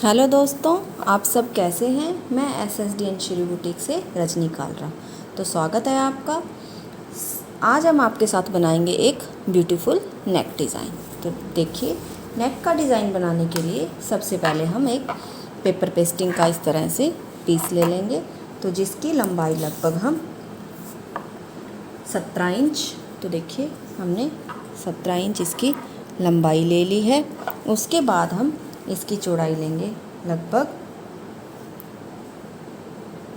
Hello दोस्तों, आप सब कैसे हैं। मैं SSDN श्री बुटीक से रजनी कालरा। तो स्वागत है आपका। आज हम आपके साथ बनाएंगे एक ब्यूटीफुल नेक डिज़ाइन। तो देखिए, नेक का डिज़ाइन बनाने के लिए सबसे पहले हम एक पेपर पेस्टिंग का इस तरह से पीस ले लेंगे, तो जिसकी लंबाई लगभग हम 17 इंच। तो देखिए, हमने 17 इंच इसकी लंबाई ले ली है। उसके बाद हम इसकी चौड़ाई लेंगे लगभग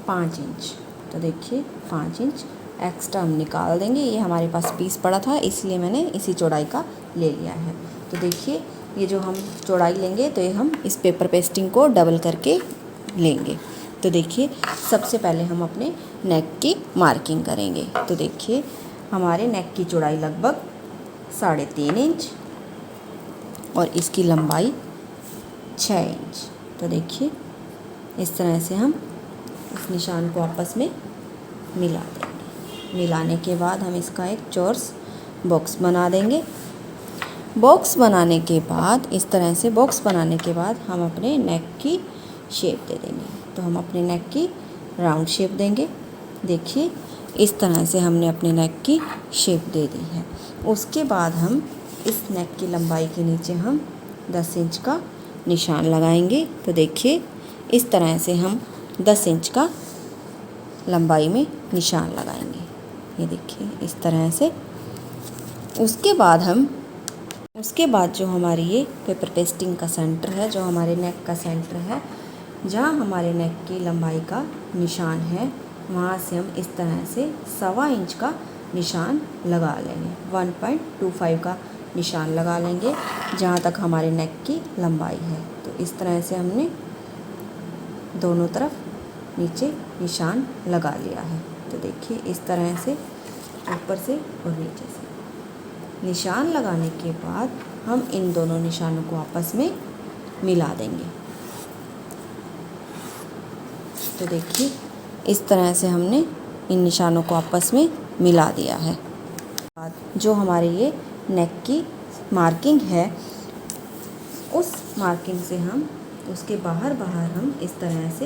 5 इंच। तो देखिए, 5 इंच एक्स्ट्रा हम निकाल देंगे। ये हमारे पास पीस पड़ा था, इसलिए मैंने इसी चौड़ाई का ले लिया है। तो देखिए, ये जो हम चौड़ाई लेंगे तो ये हम इस पेपर पेस्टिंग को डबल करके लेंगे। तो देखिए, सबसे पहले हम अपने नेक की मार्किंग करेंगे। तो देखिए, हमारे नेक की चौड़ाई लगभग 3.5 इंच और इसकी लंबाई 6 इंच। तो देखिए, इस तरह से हम इस निशान को आपस में मिला देंगे। मिलाने के बाद हम इसका एक चौरस बॉक्स बना देंगे। बॉक्स बनाने के बाद इस तरह से बॉक्स बनाने के बाद हम अपने नेक की शेप दे देंगे। तो हम अपने नेक की राउंड शेप देंगे। देखिए, इस तरह से हमने अपने नेक की शेप दे दी है। उसके बाद हम इस नेक की लंबाई के नीचे हम 10 इंच का निशान लगाएंगे। तो देखिए, इस तरह से हम 10 इंच का लंबाई में निशान लगाएंगे। ये देखिए, इस तरह से। उसके बाद जो हमारी ये पेपर पेस्टिंग का सेंटर है, जो हमारे नेक का सेंटर है, जहाँ हमारे नेक की लंबाई का निशान है, वहाँ से हम इस तरह से 1.25 इंच का निशान लगा लेंगे। 1.25 का निशान लगा लेंगे जहाँ तक हमारे नेक की लंबाई है। तो इस तरह से हमने दोनों तरफ नीचे निशान लगा लिया है। तो देखिए, इस तरह से ऊपर से और नीचे से निशान लगाने के बाद हम इन दोनों निशानों को आपस में मिला देंगे। तो देखिए, इस तरह से हमने इन निशानों को आपस में मिला दिया है। जो हमारे ये नेक की मार्किंग है, उस मार्किंग से हम उसके बाहर हम इस तरह से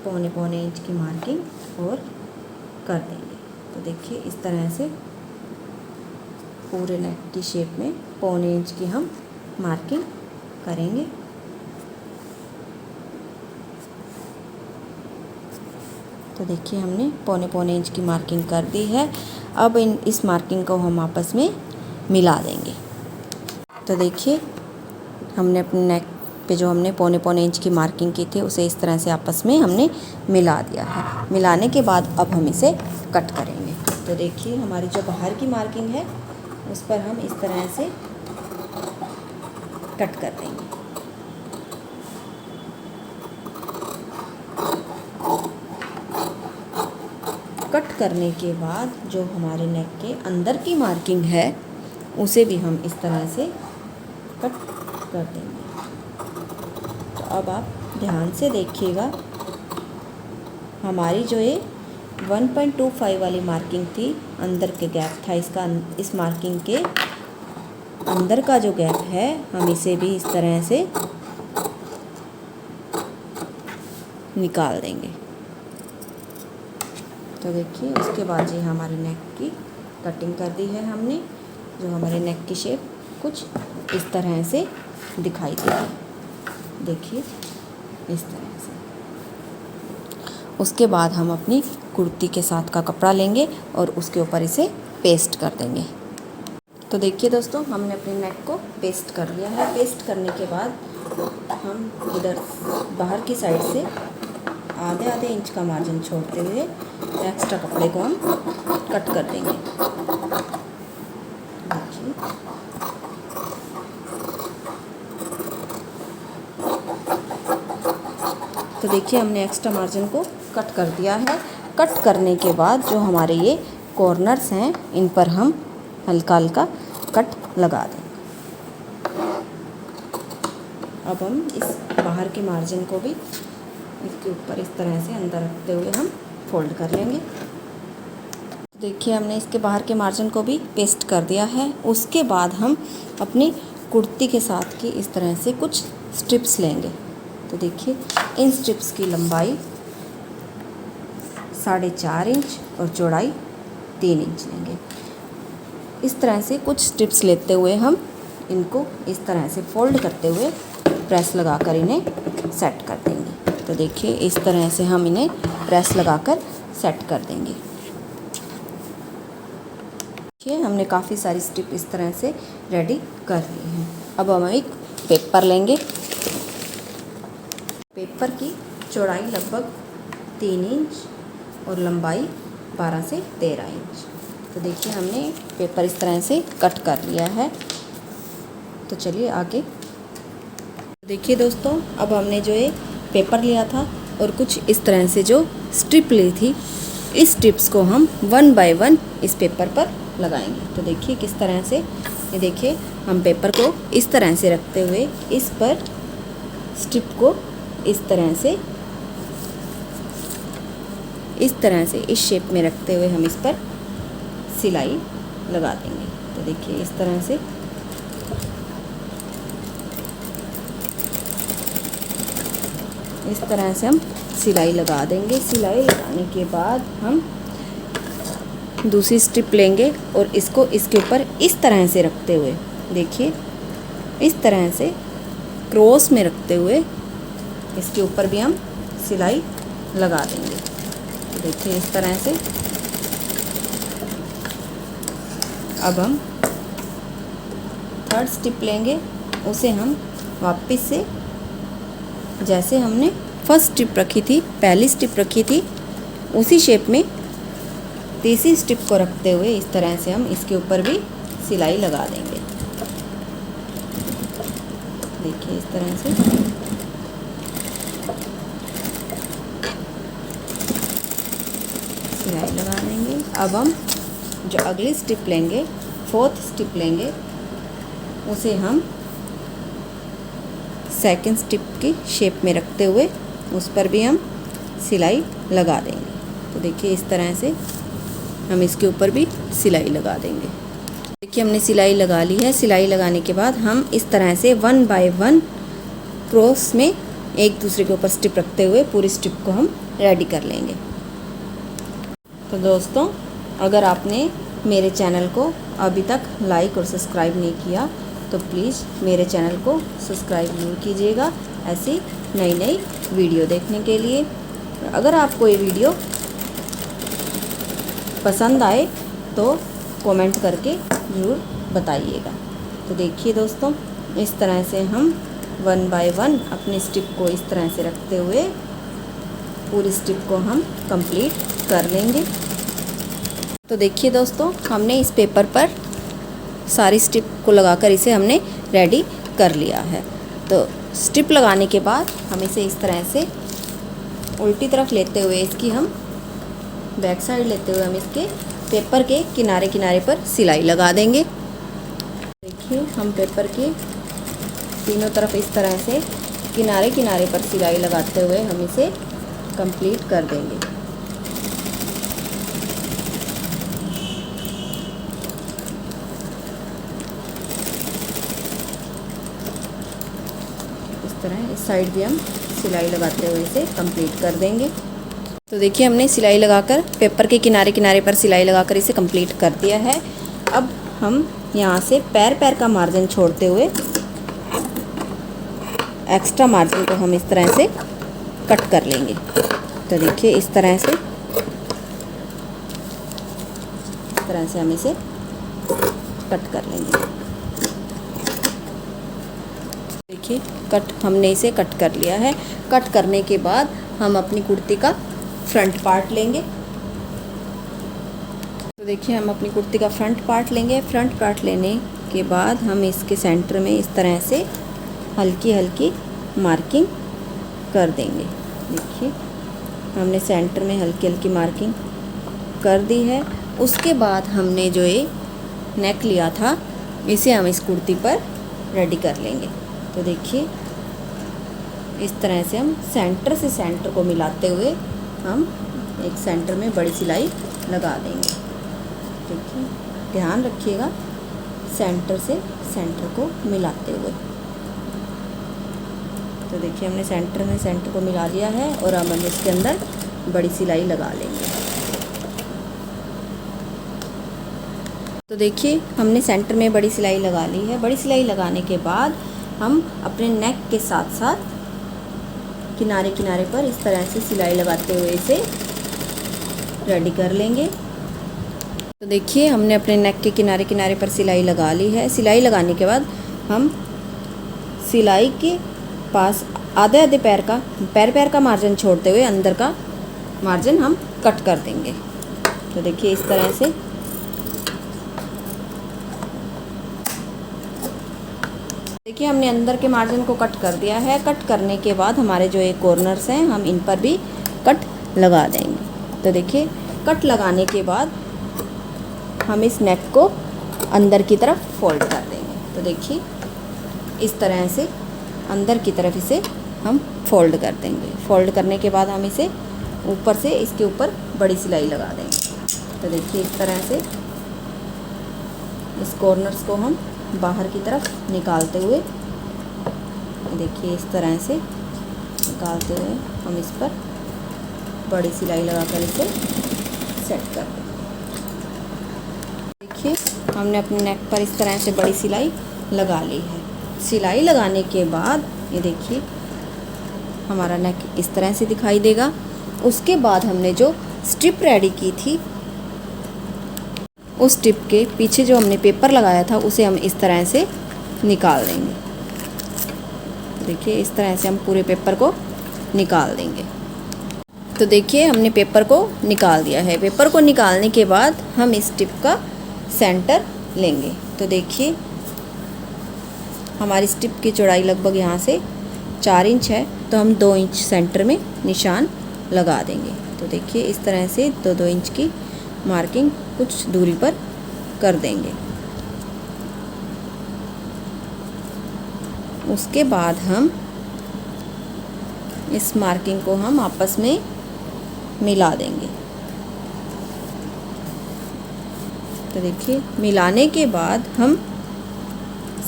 पौने इंच की मार्किंग और कर देंगे। तो देखिए, इस तरह से पूरे नेक की शेप में 1.25 इंच की हम मार्किंग करेंगे। तो देखिए, हमने 1.25 इंच की मार्किंग कर दी है। अब इस मार्किंग को हम आपस में मिला देंगे। तो देखिए, हमने अपने नेक पे जो हमने 1.25 इंच की मार्किंग की थी, उसे इस तरह से आपस में हमने मिला दिया है। मिलाने के बाद अब हम इसे कट करेंगे। तो देखिए, हमारी जो बाहर की मार्किंग है, उस पर हम इस तरह से कट कर देंगे। कट करने के बाद जो हमारे नेक के अंदर की मार्किंग है, उसे भी हम इस तरह से कट कर देंगे। तो अब आप ध्यान से देखिएगा, हमारी जो ये 1.25 वाली मार्किंग थी, अंदर के गैप था इसका, इस मार्किंग के अंदर का जो गैप है, हम इसे भी इस तरह से निकाल देंगे। तो देखिए, उसके बाद ये हमारे नेक की कटिंग कर दी है हमने। जो हमारे नेक की शेप कुछ इस तरह से दिखाई दे रही है। देखिए, इस तरह से। उसके बाद हम अपनी कुर्ती के साथ का कपड़ा लेंगे और उसके ऊपर इसे पेस्ट कर देंगे। तो देखिए दोस्तों, हमने अपने नेक को पेस्ट कर लिया है। पेस्ट करने के बाद हम इधर बाहर की साइड से आधे इंच का मार्जिन छोड़ते हुए एक्स्ट्रा कपड़े को हम कट कर देंगे। देखिए, तो देखिए, हमने एक्स्ट्रा मार्जिन को कट कर दिया है। कट करने के बाद जो हमारे ये कॉर्नर्स हैं, इन पर हम हल्का हल्का कट लगा देंगे। अब हम इस बाहर के मार्जिन को भी इसके ऊपर इस तरह से अंदर रखते हुए हम फोल्ड कर लेंगे। देखिए, हमने इसके बाहर के मार्जिन को भी पेस्ट कर दिया है। उसके बाद हम अपनी कुर्ती के साथ की इस तरह से कुछ स्ट्रिप्स लेंगे। तो देखिए इन स्ट्रिप्स की लंबाई 4.5 इंच और चौड़ाई 3 इंच लेंगे। इस तरह से कुछ स्ट्रिप्स लेते हुए हम इनको इस तरह से फोल्ड करते हुए प्रेस लगाकर इन्हें सेट कर देंगे। तो देखिए इस तरह से हम इन्हें प्रेस लगाकर सेट कर देंगे। देखिए हमने काफ़ी सारी स्ट्रिप इस तरह से रेडी कर ली हैं। अब हम एक पेपर लेंगे। पेपर की चौड़ाई लगभग 3 इंच और लंबाई 12 से 13 इंच। तो देखिए हमने पेपर इस तरह से कट कर लिया है। तो चलिए आगे देखिए दोस्तों, अब हमने जो ये पेपर लिया था और कुछ इस तरह से जो स्ट्रिप ली थी, इस स्ट्रिप्स को हम 1 बाय 1 इस पेपर पर लगाएंगे। तो देखिए किस तरह से, ये देखिए हम पेपर को इस तरह से रखते हुए इस पर स्ट्रिप को इस तरह से इस शेप में रखते हुए हम इस पर सिलाई लगा देंगे। तो देखिए इस तरह से हम सिलाई लगा देंगे। सिलाई लगाने के बाद हम दूसरी स्ट्रिप लेंगे और इसको इसके ऊपर इस तरह से रखते हुए, देखिए इस तरह से क्रॉस में रखते हुए इसके ऊपर भी हम सिलाई लगा देंगे। तो देखिए इस तरह से अब हम थर्ड स्ट्रिप लेंगे, उसे हम वापस से जैसे हमने फर्स्ट स्ट्रिप रखी थी, पहली स्ट्रिप रखी थी, उसी शेप में तीसरी स्ट्रिप को रखते हुए इस तरह से हम इसके ऊपर भी सिलाई लगा देंगे। देखिए इस तरह से सिलाई लगा देंगे। अब हम जो अगली स्ट्रिप लेंगे, फोर्थ स्ट्रिप लेंगे, उसे हम सेकंड स्ट्रिप की शेप में रखते हुए उस पर भी हम सिलाई लगा देंगे। तो देखिए इस तरह से हम इसके ऊपर भी सिलाई लगा देंगे। देखिए हमने सिलाई लगा ली है। सिलाई लगाने के बाद हम इस तरह से 1 बाय 1 क्रॉस में एक दूसरे के ऊपर स्ट्रिप रखते हुए पूरी स्ट्रिप को हम रेडी कर लेंगे। तो दोस्तों, अगर आपने मेरे चैनल को अभी तक लाइक और सब्सक्राइब नहीं किया तो प्लीज़ मेरे चैनल को सब्सक्राइब जरूर कीजिएगा ऐसी नई नई वीडियो देखने के लिए। अगर आपको ये वीडियो पसंद आए तो कमेंट करके ज़रूर बताइएगा। तो देखिए दोस्तों, इस तरह से हम 1 बाय 1 अपनी स्ट्रिप को इस तरह से रखते हुए पूरी स्ट्रिप को हम कंप्लीट कर लेंगे। तो देखिए दोस्तों, हमने इस पेपर पर सारी स्ट्रिप को लगाकर इसे हमने रेडी कर लिया है। तो स्ट्रिप लगाने के बाद हम इसे इस तरह से उल्टी तरफ लेते हुए, इसकी हम बैक साइड लेते हुए हम इसके पेपर के किनारे किनारे पर सिलाई लगा देंगे। देखिए हम पेपर के तीनों तरफ इस तरह से किनारे किनारे पर सिलाई लगाते हुए हम इसे कंप्लीट कर देंगे। इस तरह इस साइड भी हम सिलाई लगाते हुए इसे कंप्लीट कर देंगे। तो देखिए हमने सिलाई लगाकर पेपर के किनारे किनारे पर सिलाई लगाकर इसे कंप्लीट कर दिया है। अब हम यहाँ से पैर का मार्जिन छोड़ते हुए एक्स्ट्रा मार्जिन को हम इस तरह से कट कर लेंगे। तो देखिए इस तरह से हम इसे कट कर लेंगे। देखिए हमने इसे कट कर लिया है। कट करने के बाद हम अपनी कुर्ती का फ्रंट पार्ट लेंगे। तो देखिए हम अपनी कुर्ती का फ्रंट पार्ट लेंगे। फ्रंट पार्ट लेने के बाद हम इसके सेंटर में इस तरह से हल्की हल्की मार्किंग कर देंगे। देखिए हमने सेंटर में हल्की हल्की मार्किंग कर दी है। उसके बाद हमने जो ये नेक लिया था, इसे हम इस कुर्ती पर रेडी कर लेंगे। तो देखिए इस तरह से हम सेंटर से सेंटर को मिलाते हुए हम एक सेंटर में बड़ी सिलाई लगा देंगे। देखिए ध्यान रखिएगा सेंटर से सेंटर को मिलाते हुए। तो देखिए हमने सेंटर को मिला लिया है और अब हम इसके अंदर बड़ी सिलाई लगा लेंगे। तो देखिए हमने सेंटर में बड़ी सिलाई लगा ली है। बड़ी सिलाई लगाने के बाद हम अपने नेक के साथ साथ किनारे किनारे पर इस तरह से सिलाई लगाते हुए इसे रेडी कर लेंगे। तो देखिए हमने अपने नेक के किनारे किनारे पर सिलाई लगा ली है। सिलाई लगाने के बाद हम सिलाई के पास आधे आधे पैर का मार्जिन छोड़ते हुए अंदर का मार्जिन हम कट कर देंगे। तो देखिए इस तरह से देखिए हमने अंदर के मार्जिन को कट कर दिया है। कट करने के बाद हमारे जो ये कॉर्नर्स हैं हम इन पर भी कट लगा देंगे। तो देखिए कट लगाने के बाद हम इस नेक को अंदर की तरफ फोल्ड कर देंगे। तो देखिए इस तरह से अंदर की तरफ इसे हम फोल्ड कर देंगे। फोल्ड करने के बाद हम इसे ऊपर से इसके ऊपर बड़ी सिलाई लगा देंगे। तो देखिए इस तरह से इस कॉर्नर्स को हम बाहर की तरफ निकालते हुए, देखिए इस तरह से निकालते हुए हम इस पर बड़ी सिलाई लगाकर इसे सेट कर देंगे। देखिए हमने अपने नेक पर इस तरह से बड़ी सिलाई लगा ली है। सिलाई लगाने के बाद ये देखिए हमारा नेक इस तरह से दिखाई देगा। उसके बाद हमने जो स्ट्रिप रेडी की थी उस स्ट्रिप के पीछे जो हमने पेपर लगाया था उसे हम इस तरह से निकाल देंगे। देखिए इस तरह से हम पूरे पेपर को निकाल देंगे। तो देखिए हमने पेपर को निकाल दिया है। पेपर को निकालने के बाद हम इस स्ट्रिप का सेंटर लेंगे। तो देखिए हमारी स्ट्रिप की चौड़ाई लगभग यहाँ से 4 इंच है, तो हम 2 इंच सेंटर में निशान लगा देंगे। तो देखिए इस तरह से 2-2 इंच की मार्किंग कुछ दूरी पर कर देंगे। उसके बाद हम इस मार्किंग को हम आपस में मिला देंगे। तो देखिए मिलाने के बाद हम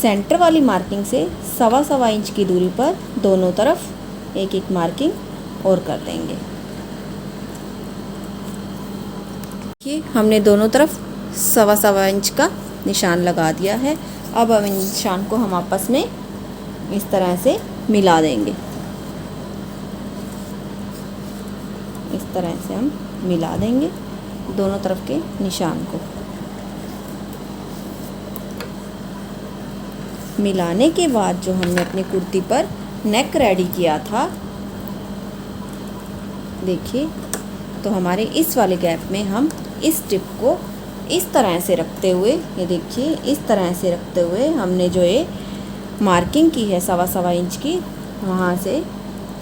सेंटर वाली मार्किंग से 1.25 इंच की दूरी पर दोनों तरफ एक एक मार्किंग और कर देंगे। देखिए हमने दोनों तरफ 1.25 इंच का निशान लगा दिया है। अब हम इन निशान को हम आपस में इस तरह से मिला देंगे। इस तरह से हम मिला देंगे दोनों तरफ के निशान को। मिलाने के बाद जो हमने अपनी कुर्ती पर नेक रेडी किया था, देखिए तो हमारे इस वाले गैप में हम इस स्ट्रिप को इस तरह से रखते हुए, ये देखिए इस तरह से रखते हुए हमने जो ये मार्किंग की है 1.25 इंच की, वहाँ से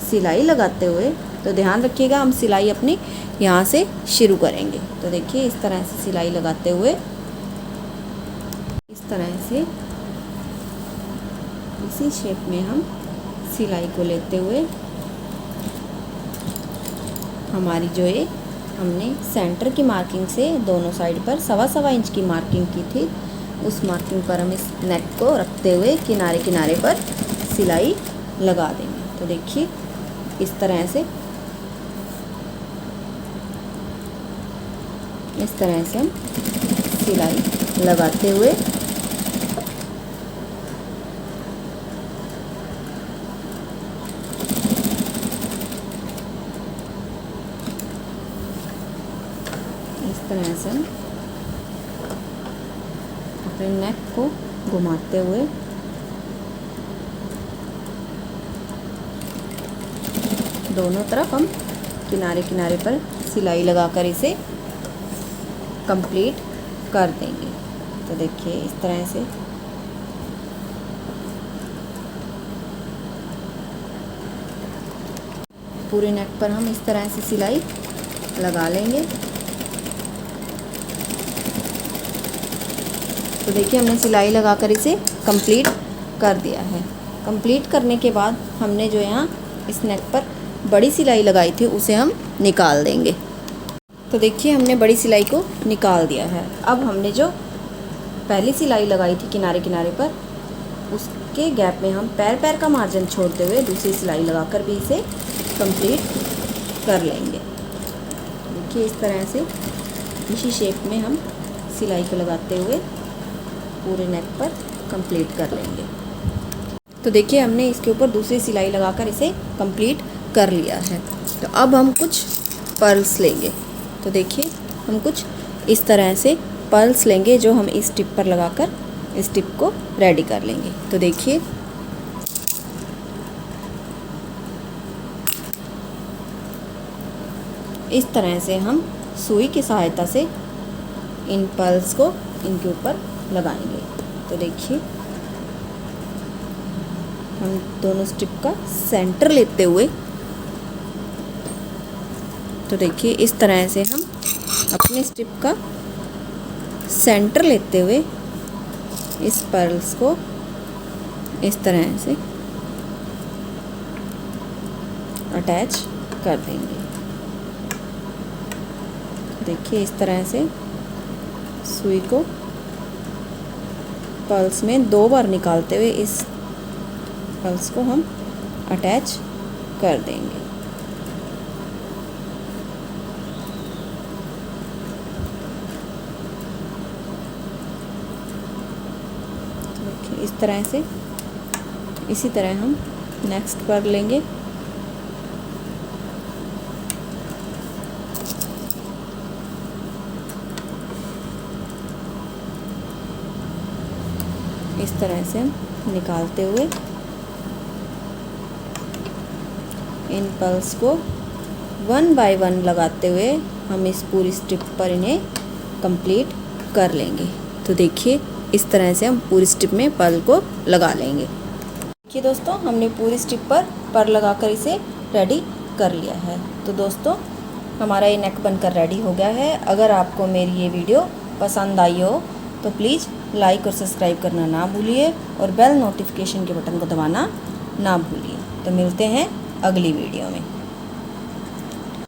सिलाई लगाते हुए, तो ध्यान रखिएगा हम सिलाई अपनी यहाँ से शुरू करेंगे। तो देखिए इस तरह से सिलाई लगाते हुए इस तरह से इसी शेप में हम सिलाई को लेते हुए हमारी जो ये हमने सेंटर की मार्किंग से दोनों साइड पर 1.25 इंच की मार्किंग की थी, उस मार्किंग पर हम इस नेक को रखते हुए किनारे किनारे पर सिलाई लगा देंगे। तो देखिए इस तरह से हम सिलाई लगाते हुए हम अपने नेक को घुमाते हुए दोनों तरफ हम किनारे किनारे पर सिलाई लगाकर इसे कंप्लीट कर देंगे। तो देखिए इस तरह से पूरे नेक पर हम इस तरह से सिलाई लगा लेंगे। तो देखिए हमने सिलाई लगाकर इसे कंप्लीट कर दिया है। कंप्लीट करने के बाद हमने जो यहाँ इस नेक पर बड़ी सिलाई लगाई थी उसे हम निकाल देंगे। तो देखिए हमने बड़ी सिलाई को निकाल दिया है। अब हमने जो पहली सिलाई लगाई थी किनारे किनारे पर के गैप में हम पैर का मार्जिन छोड़ते हुए दूसरी सिलाई लगाकर भी इसे कंप्लीट कर लेंगे। देखिए इस तरह से इसी शेप में हम सिलाई को लगाते हुए पूरे नेक पर कंप्लीट कर लेंगे। तो देखिए हमने इसके ऊपर दूसरी सिलाई लगाकर इसे कंप्लीट कर लिया है। तो अब हम कुछ पर्ल्स लेंगे। तो देखिए हम कुछ इस तरह से पर्ल्स लेंगे जो हम इस टिप पर लगाकर इस टिप को रेडी कर लेंगे। तो देखिए इस तरह से हम सुई की सहायता से इन पर्ल्स को इनके ऊपर लगाएंगे। तो देखिए हम दोनों स्ट्रिप का सेंटर लेते हुए, तो देखिए इस तरह से हम अपने स्ट्रिप का सेंटर लेते हुए इस पर्ल्स को इस तरह से अटैच कर देंगे। देखिए इस तरह से सुई को पर्ल्स में 2 बार निकालते हुए इस पर्ल्स को हम अटैच कर देंगे। देखिए इस तरह से, इसी तरह हम नेक्स्ट पर्ल लेंगे। इस तरह से निकालते हुए इन पर्ल्स को 1 बाय 1 लगाते हुए हम इस पूरी स्ट्रिप पर इन्हें कंप्लीट कर लेंगे। तो देखिए इस तरह से हम पूरी स्ट्रिप में पर्ल को लगा लेंगे। देखिए दोस्तों हमने पूरी स्ट्रिप पर पर्ल लगाकर इसे रेडी कर लिया है। तो दोस्तों हमारा ये नेक बनकर रेडी हो गया है। अगर आपको मेरी ये वीडियो पसंद आई हो तो प्लीज़ लाइक और सब्सक्राइब करना ना भूलिए और बेल नोटिफिकेशन के बटन को दबाना ना भूलिए। तो मिलते हैं अगली वीडियो में।